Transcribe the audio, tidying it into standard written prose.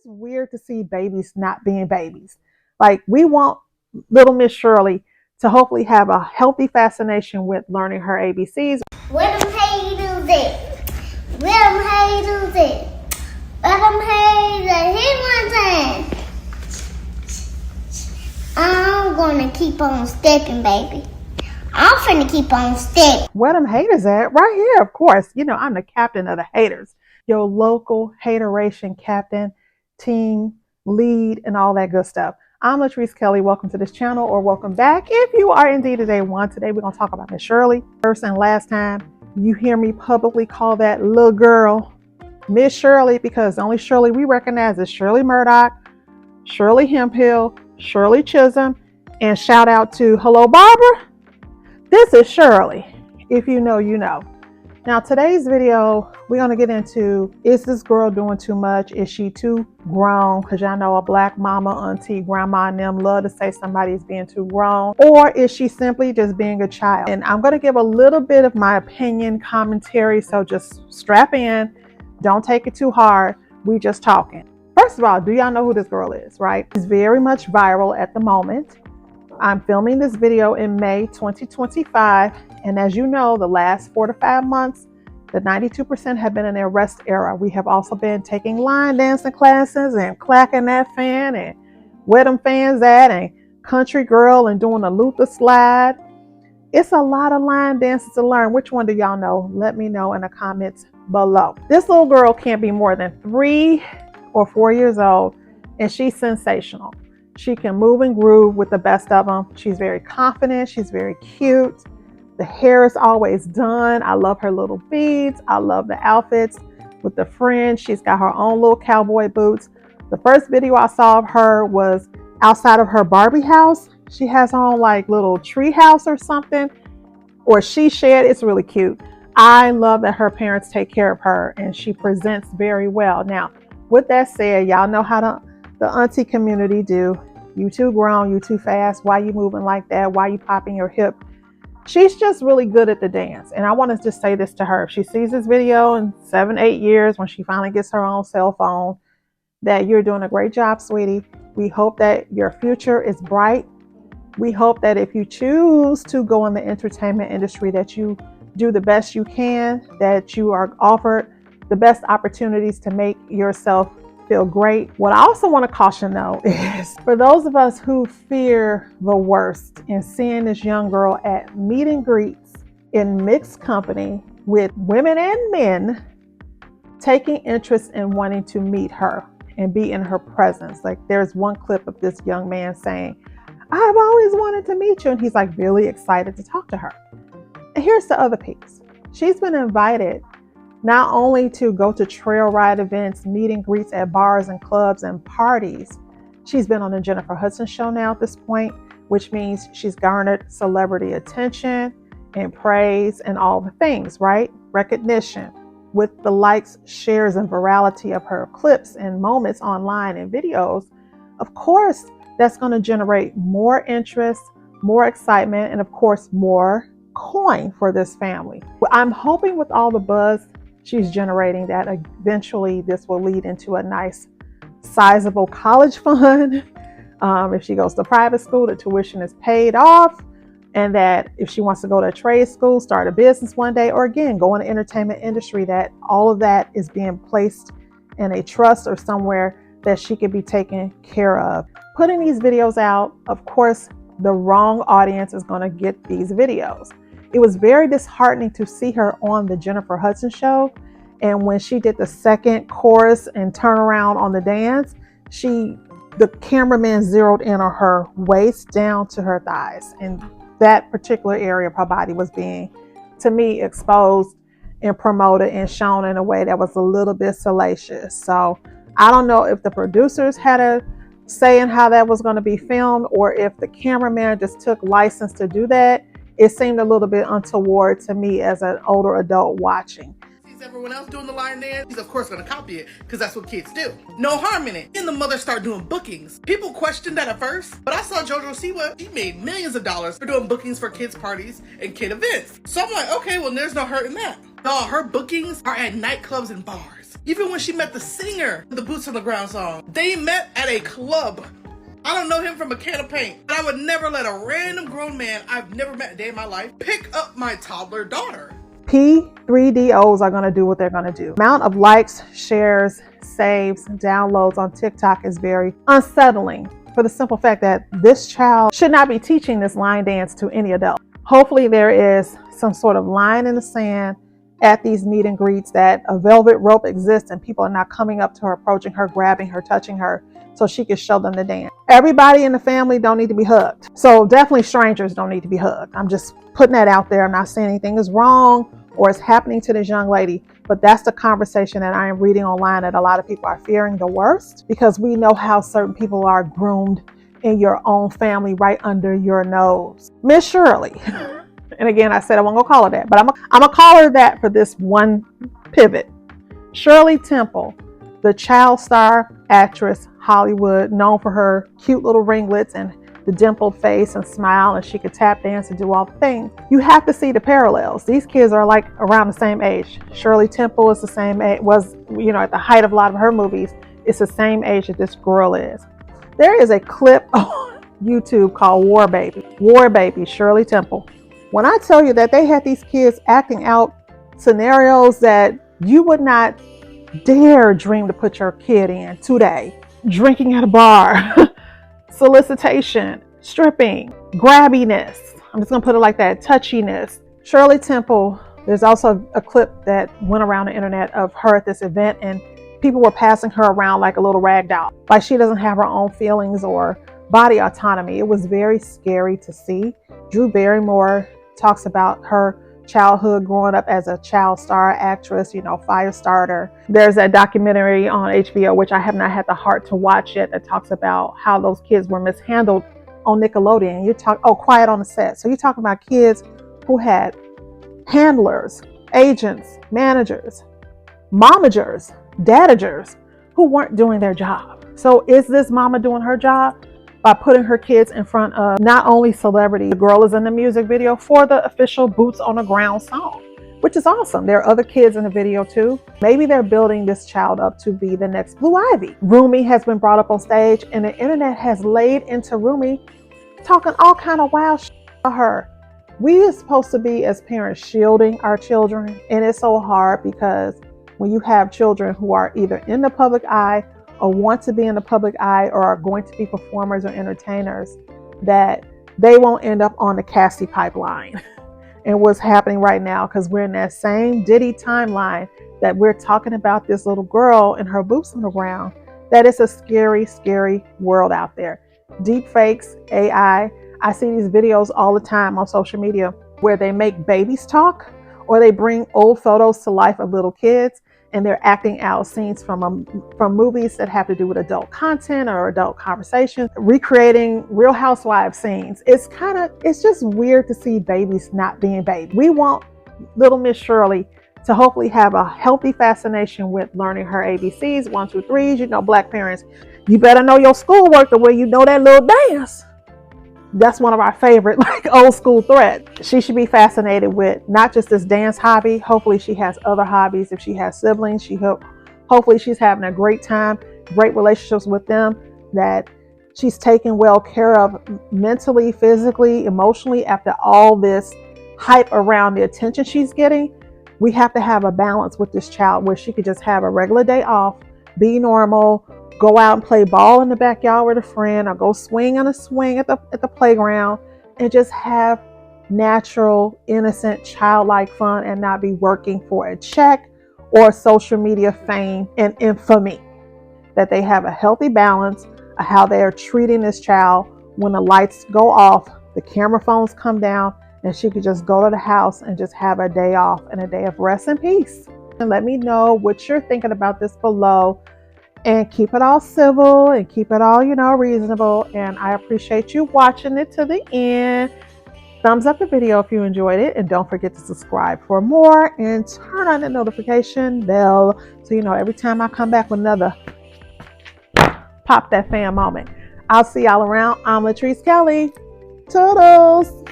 just weird to see babies not being babies. Like, we want little Miss Shirley to hopefully have a healthy fascination with learning her ABCs. Where them haters at? Where them haters at? Where them haters hit one time? I'm gonna keep on stepping, baby. I'm finna keep on stepping. Where them haters at? Right here, of course. You know, I'm the captain of the haters. Your local hateration captain, team, lead, and all that good stuff. I'm Latrice Kelly. Welcome to this channel, or welcome back if you are indeed a day one. Today we're going to talk about Miss Shirley. First and last time you hear me publicly call that little girl Miss Shirley, because the only Shirley we recognize is Shirley Murdoch, Shirley Hemphill, Shirley Chisholm, and shout out to Hello Barbara. This is Shirley. If you know, you know. Now today's video, we're going to get into, is this girl doing too much? Is she too grown? Because y'all know a black mama, auntie, grandma, and them love to say somebody's being too grown. Or is she simply just being a child? And I'm going to give a little bit of my opinion commentary, so just strap in. Don't take it too hard. We just talking. First of all, do y'all know who this girl is, right? She's very much viral at the moment. I'm filming this video in May 2025. And as you know, the last 4 to 5 months, the 92% have been in their rest era. We have also been taking line dancing classes and clacking that fan and where them fans at and country girl and doing a Luther slide. It's a lot of line dances to learn. Which one do y'all know? Let me know in the comments below. This little girl can't be more than 3 or 4 years old, and she's sensational. She can move and groove with the best of them. She's very confident. She's very cute. The hair is always done. I love her little beads. I love the outfits with the fringe. She's got her own little cowboy boots. The first video I saw of her was outside of her Barbie house. She has her own like little tree house or something, or she shed. It's really cute. I love that her parents take care of her and she presents very well. Now, with that said, y'all know how the auntie community do. You too grown, you too fast. Why you moving like that? Why you popping your hip? She's just really good at the dance. And I want to just say this to her. If she sees this video in 7, 8 years, when she finally gets her own cell phone, that you're doing a great job, sweetie. We hope that your future is bright. We hope that if you choose to go in the entertainment industry, that you do the best you can, that you are offered the best opportunities to make yourself feel great. What I also want to caution though is for those of us who fear the worst in seeing this young girl at meet and greets in mixed company with women and men taking interest in wanting to meet her and be in her presence. Like, there's one clip of this young man saying, "I've always wanted to meet you," and he's like really excited to talk to her. And here's the other piece. She's been invited not only to go to trail ride events, meet and greets at bars and clubs and parties. She's been on the Jennifer Hudson show now at this point, which means she's garnered celebrity attention and praise and all the things, right? Recognition with the likes, shares, and virality of her clips and moments online and videos. Of course, that's going to generate more interest, more excitement, and of course, more coin for this family. I'm hoping with all the buzz she's generating that eventually this will lead into a nice sizable college fund. If she goes to private school, the tuition is paid off, and that if she wants to go to a trade school, start a business one day, or again go in the entertainment industry, that all of that is being placed in a trust or somewhere that she could be taken care of. Putting these videos out, of course, the wrong audience is going to get these videos. It was very disheartening to see her on the Jennifer Hudson show. And when she did the second chorus and turnaround on the dance, the cameraman zeroed in on her waist down to her thighs. And that particular area of her body was being, to me, exposed and promoted and shown in a way that was a little bit salacious. So I don't know if the producers had a say in how that was going to be filmed, or if the cameraman just took license to do that. It seemed a little bit untoward to me as an older adult watching. Sees everyone else doing the line dance, he's of course gonna copy it, because that's what kids do. No harm in it. And the mother started doing bookings. People questioned that at first, but I saw JoJo Siwa, she made millions of dollars for doing bookings for kids' parties and kid events. So I'm like, okay, well, there's no hurt in that. No, her bookings are at nightclubs and bars. Even when she met the singer of the Boots on the Ground song, they met at a club. I don't know him from a can of paint. And I would never let a random grown man I've never met a day in my life pick up my toddler daughter. P3DOs are going to do what they're going to do. Amount of likes, shares, saves, downloads on TikTok is very unsettling for the simple fact that this child should not be teaching this line dance to any adult. Hopefully there is some sort of line in the sand at these meet and greets that a velvet rope exists and people are not coming up to her, approaching her, grabbing her, touching her so she can show them the dance. Everybody in the family don't need to be hugged. So definitely strangers don't need to be hugged. I'm just putting that out there. I'm not saying anything is wrong or is happening to this young lady, but that's the conversation that I am reading online, that a lot of people are fearing the worst because we know how certain people are groomed in your own family right under your nose. Miss Shirley. And again, I said I wasn't gonna call her that, but I'm gonna call her that for this one pivot. Shirley Temple, the child star actress, Hollywood, known for her cute little ringlets and the dimpled face and smile, and she could tap dance and do all the things. You have to see the parallels. These kids are like around the same age. Shirley Temple is the same age, was, at the height of a lot of her movies, it's the same age that this girl is. There is a clip on YouTube called War Baby, Shirley Temple. When I tell you that they had these kids acting out scenarios that you would not dare dream to put your kid in today. Drinking at a bar, solicitation, stripping, grabbiness. I'm just gonna put it like that, touchiness. Shirley Temple, there's also a clip that went around the internet of her at this event and people were passing her around like a little rag doll. Like she doesn't have her own feelings or body autonomy. It was very scary to see. Drew Barrymore talks about her childhood growing up as a child star actress, fire starter. There's that documentary on HBO, which I have not had the heart to watch yet, that talks about how those kids were mishandled on Nickelodeon. Quiet on the Set. So you're talking about kids who had handlers, agents, managers, momagers, dadagers who weren't doing their job. So is this mama doing her job? By putting her kids in front of not only celebrity, the girl is in the music video for the official Boots on the Ground song, which is awesome. There are other kids in the video too. Maybe they're building this child up to be the next Blue Ivy. Rumi has been brought up on stage and the internet has laid into Rumi talking all kind of wild shit about her. We are supposed to be, as parents, shielding our children, and it's so hard because when you have children who are either in the public eye or want to be in the public eye or are going to be performers or entertainers, that they won't end up on the Cassie pipeline and what's happening right now, because we're in that same Diddy timeline that we're talking about this little girl and her boots on the ground, that it's a scary, scary world out there. Deep fakes, AI. I see these videos all the time on social media where they make babies talk or they bring old photos to life of little kids and they're acting out scenes from movies that have to do with adult content or adult conversations, recreating Real Housewives scenes. It's just weird to see babies not being babies. We want little Miss Shirley to hopefully have a healthy fascination with learning her ABCs, 1, 2, 3s. Black parents, you better know your schoolwork the way you know that little dance. That's one of our favorite old school threads. She should be fascinated with not just this dance hobby. Hopefully she has other hobbies. If she has siblings, hopefully she's having a great time, great relationships with them, that she's taken well care of mentally, physically, emotionally after all this hype around the attention she's getting. We have to have a balance with this child where she could just have a regular day off, be normal, go out and play ball in the backyard with a friend, or go swing on a swing at the playground, and just have natural, innocent, childlike fun and not be working for a check or social media fame and infamy. That they have a healthy balance of how they are treating this child. When the lights go off, the camera phones come down, and she could just go to the house and just have a day off and a day of rest and peace. And let me know what you're thinking about this below. And keep it all civil and keep it all, reasonable. And I appreciate you watching it to the end. Thumbs up the video if you enjoyed it. And don't forget to subscribe for more and turn on the notification bell so you know every time I come back with another Pop That Fan moment. I'll see y'all around. I'm Latrice Kelly. Toodles.